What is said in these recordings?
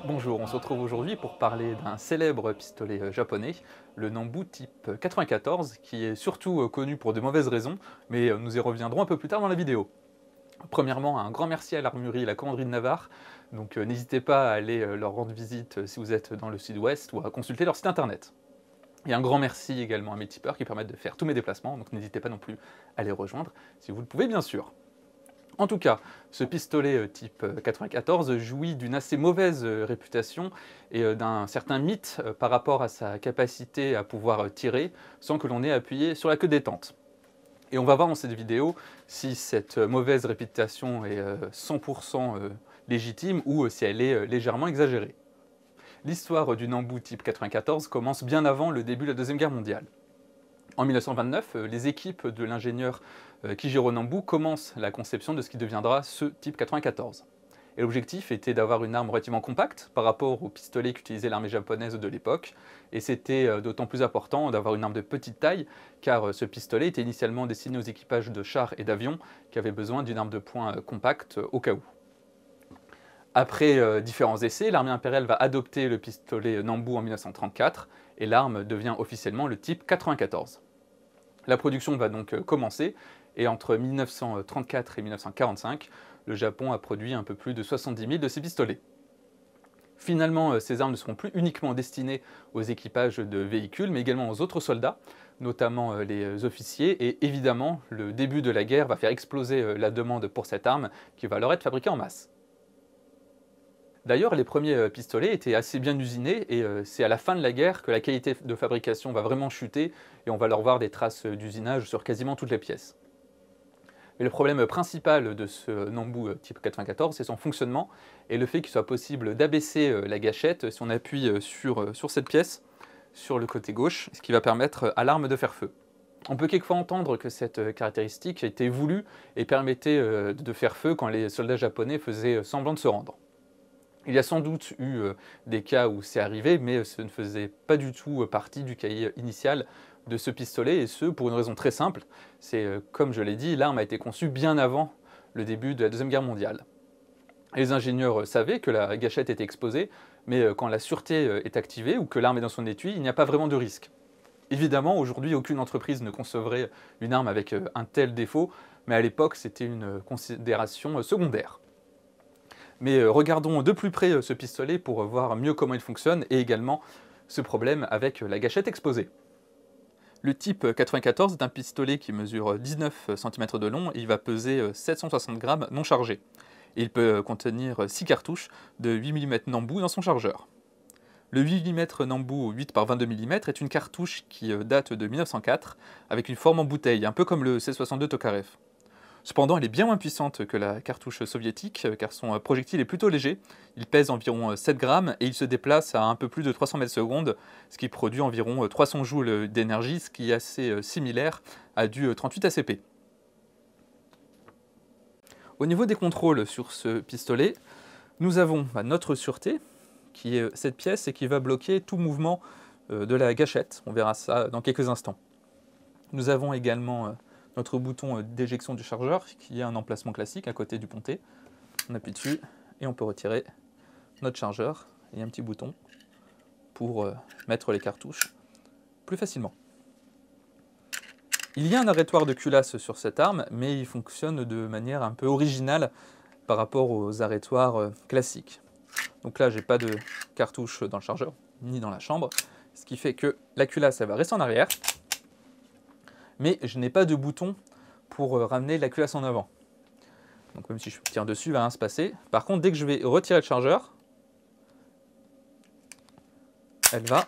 Bonjour, on se retrouve aujourd'hui pour parler d'un célèbre pistolet japonais, le Nambu type 94, qui est surtout connu pour de mauvaises raisons, mais nous y reviendrons un peu plus tard dans la vidéo. Premièrement, un grand merci à l'armurerie La Commanderie de Navarre, donc n'hésitez pas à aller leur rendre visite si vous êtes dans le sud-ouest ou à consulter leur site internet. Et un grand merci également à mes tipeurs qui permettent de faire tous mes déplacements, donc n'hésitez pas non plus à les rejoindre si vous le pouvez bien sûr. En tout cas, ce pistolet type 94 jouit d'une assez mauvaise réputation et d'un certain mythe par rapport à sa capacité à pouvoir tirer sans que l'on ait appuyé sur la queue détente. Et on va voir dans cette vidéo si cette mauvaise réputation est 100% légitime ou si elle est légèrement exagérée. L'histoire du Nambu type 94 commence bien avant le début de la Deuxième Guerre mondiale. En 1929, les équipes de l'ingénieur Kijiro Nambu commencent la conception de ce qui deviendra ce type 94. Et l'objectif était d'avoir une arme relativement compacte par rapport au pistolet qu'utilisait l'armée japonaise de l'époque, et c'était d'autant plus important d'avoir une arme de petite taille, car ce pistolet était initialement destiné aux équipages de chars et d'avions qui avaient besoin d'une arme de poing compacte au cas où. Après différents essais, l'armée impériale va adopter le pistolet Nambu en 1934, et l'arme devient officiellement le type 94. La production va donc commencer, et entre 1934 et 1945, le Japon a produit un peu plus de 70 000 de ces pistolets. Finalement, ces armes ne seront plus uniquement destinées aux équipages de véhicules, mais également aux autres soldats, notamment les officiers, et évidemment, le début de la guerre va faire exploser la demande pour cette arme, qui va alors être fabriquée en masse. D'ailleurs, les premiers pistolets étaient assez bien usinés et c'est à la fin de la guerre que la qualité de fabrication va vraiment chuter et on va leur voir des traces d'usinage sur quasiment toutes les pièces. Mais le problème principal de ce Nambu type 94, c'est son fonctionnement et le fait qu'il soit possible d'abaisser la gâchette si on appuie sur cette pièce, sur le côté gauche, ce qui va permettre à l'arme de faire feu. On peut quelquefois entendre que cette caractéristique a été voulue et permettait de faire feu quand les soldats japonais faisaient semblant de se rendre. Il y a sans doute eu des cas où c'est arrivé, mais ce ne faisait pas du tout partie du cahier initial de ce pistolet, et ce pour une raison très simple, c'est comme je l'ai dit, l'arme a été conçue bien avant le début de la Deuxième Guerre mondiale. Les ingénieurs savaient que la gâchette était exposée, mais quand la sûreté est activée ou que l'arme est dans son étui, il n'y a pas vraiment de risque. Évidemment, aujourd'hui, aucune entreprise ne concevrait une arme avec un tel défaut, mais à l'époque, c'était une considération secondaire. Mais regardons de plus près ce pistolet pour voir mieux comment il fonctionne et également ce problème avec la gâchette exposée. Le type 94 est un pistolet qui mesure 19 cm de long et il va peser 760 grammes non chargé. Et il peut contenir 6 cartouches de 8 mm Nambu dans son chargeur. Le 8 mm Nambu 8 par 22 mm est une cartouche qui date de 1904 avec une forme en bouteille, un peu comme le C62 Tokarev. Cependant, elle est bien moins puissante que la cartouche soviétique, car son projectile est plutôt léger. Il pèse environ 7 grammes et il se déplace à un peu plus de 300 mètres secondes, ce qui produit environ 300 joules d'énergie, ce qui est assez similaire à du 38 ACP. Au niveau des contrôles sur ce pistolet, nous avons notre sûreté, qui est cette pièce et qui va bloquer tout mouvement de la gâchette. On verra ça dans quelques instants. Nous avons également notre bouton d'éjection du chargeur, qui est un emplacement classique à côté du pontet. On appuie dessus et on peut retirer notre chargeur. Il y a un petit bouton pour mettre les cartouches plus facilement. Il y a un arrêtoir de culasse sur cette arme, mais il fonctionne de manière un peu originale par rapport aux arrêtoirs classiques. Donc là, j'ai pas de cartouche dans le chargeur, ni dans la chambre, ce qui fait que la culasse elle va rester en arrière, mais je n'ai pas de bouton pour ramener la culasse en avant. Donc même si je tire dessus, il va rien se passer. Par contre, dès que je vais retirer le chargeur, elle va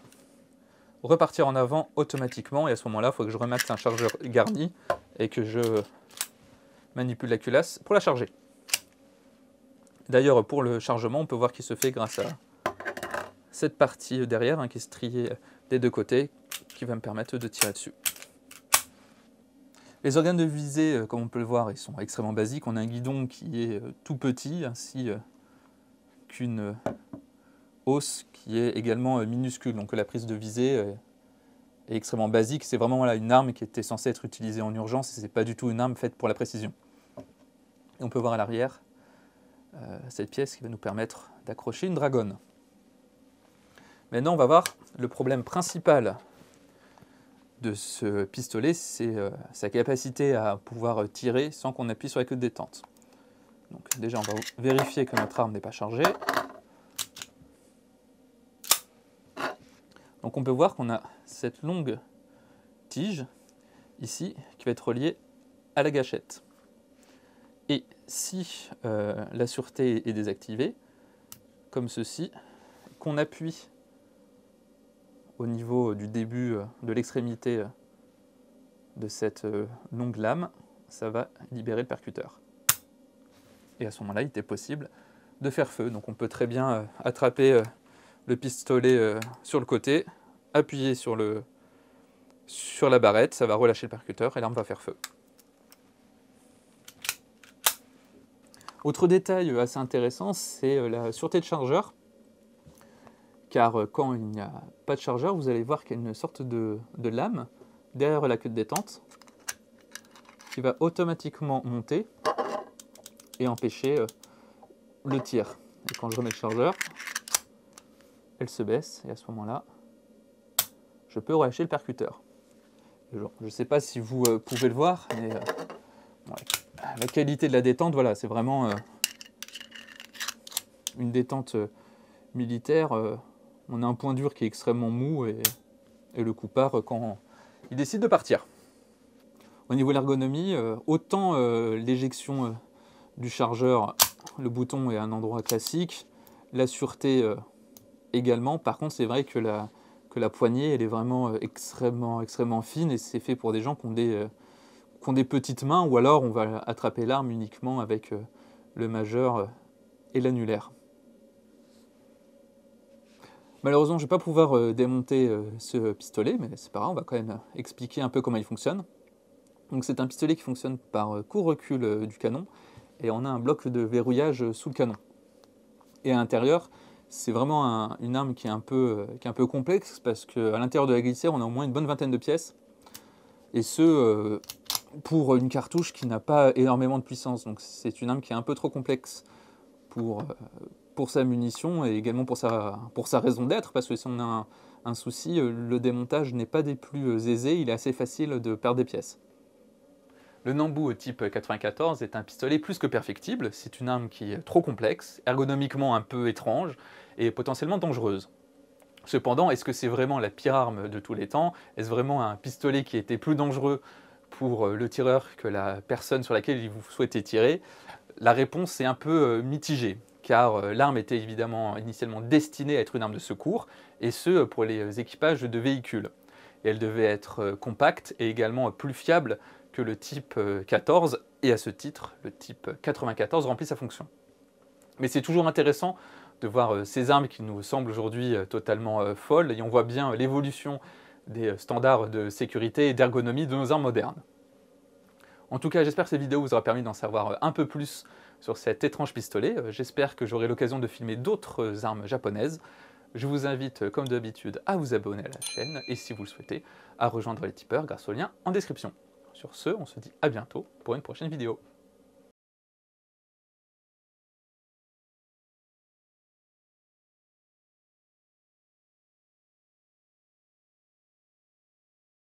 repartir en avant automatiquement, et à ce moment-là, il faut que je remette un chargeur garni et que je manipule la culasse pour la charger. D'ailleurs, pour le chargement, on peut voir qu'il se fait grâce à cette partie derrière, qui est striée des deux côtés, qui va me permettre de tirer dessus. Les organes de visée, comme on peut le voir, ils sont extrêmement basiques. On a un guidon qui est tout petit, ainsi qu'une hausse qui est également minuscule. Donc la prise de visée est extrêmement basique. C'est vraiment une arme qui était censée être utilisée en urgence, et ce n'est pas du tout une arme faite pour la précision. Et on peut voir à l'arrière cette pièce qui va nous permettre d'accrocher une dragonne. Maintenant, on va voir le problème principal de ce pistolet, c'est sa capacité à pouvoir tirer sans qu'on appuie sur la queue de détente. Donc déjà, on va vérifier que notre arme n'est pas chargée. Donc on peut voir qu'on a cette longue tige ici qui va être reliée à la gâchette. Et si la sûreté est désactivée, comme ceci, qu'on appuie au niveau du début de l'extrémité de cette longue lame, ça va libérer le percuteur. Et à ce moment-là, il était possible de faire feu. Donc on peut très bien attraper le pistolet sur le côté, appuyer sur la barrette, ça va relâcher le percuteur et l'arme va faire feu. Autre détail assez intéressant, c'est la sûreté de chargeur. Car quand il n'y a pas de chargeur, vous allez voir qu'il y a une sorte de lame derrière la queue de détente qui va automatiquement monter et empêcher le tir. Et quand je remets le chargeur, elle se baisse et à ce moment-là, je peux relâcher le percuteur. Je ne sais pas si vous pouvez le voir, mais la qualité de la détente, voilà, c'est vraiment une détente militaire. On a un point dur qui est extrêmement mou et le coup part quand il décide de partir. Au niveau de l'ergonomie, autant l'éjection du chargeur, le bouton est à un endroit classique, la sûreté également. Par contre, c'est vrai que la poignée, elle est vraiment extrêmement fine et c'est fait pour des gens qui ont des petites mains ou alors on va attraper l'arme uniquement avec le majeur et l'annulaire. Malheureusement, je ne vais pas pouvoir démonter ce pistolet, mais c'est pas grave, on va quand même expliquer un peu comment il fonctionne. Donc c'est un pistolet qui fonctionne par coup-recul du canon, et on a un bloc de verrouillage sous le canon. Et à l'intérieur, c'est vraiment une arme qui est un peu complexe, parce qu'à l'intérieur de la glissière, on a au moins une bonne vingtaine de pièces, et ce, pour une cartouche qui n'a pas énormément de puissance. Donc c'est une arme qui est un peu trop complexe pour sa munition et également pour sa raison d'être, parce que si on a un souci, le démontage n'est pas des plus aisés, il est assez facile de perdre des pièces. Le Nambu type 94 est un pistolet plus que perfectible, c'est une arme qui est trop complexe, ergonomiquement un peu étrange et potentiellement dangereuse. Cependant, est-ce que c'est vraiment la pire arme de tous les temps? Est-ce vraiment un pistolet qui était plus dangereux pour le tireur que la personne sur laquelle vous souhaitez tirer? La réponse est un peu mitigée, car l'arme était évidemment initialement destinée à être une arme de secours, et ce pour les équipages de véhicules. Et elle devait être compacte et également plus fiable que le type 14, et à ce titre, le type 94 remplit sa fonction. Mais c'est toujours intéressant de voir ces armes qui nous semblent aujourd'hui totalement folles, et on voit bien l'évolution des standards de sécurité et d'ergonomie de nos armes modernes. En tout cas, j'espère que cette vidéo vous aura permis d'en savoir un peu plus sur cet étrange pistolet. J'espère que j'aurai l'occasion de filmer d'autres armes japonaises. Je vous invite, comme d'habitude, à vous abonner à la chaîne et, si vous le souhaitez, à rejoindre les tipeurs grâce au lien en description. Sur ce, on se dit à bientôt pour une prochaine vidéo.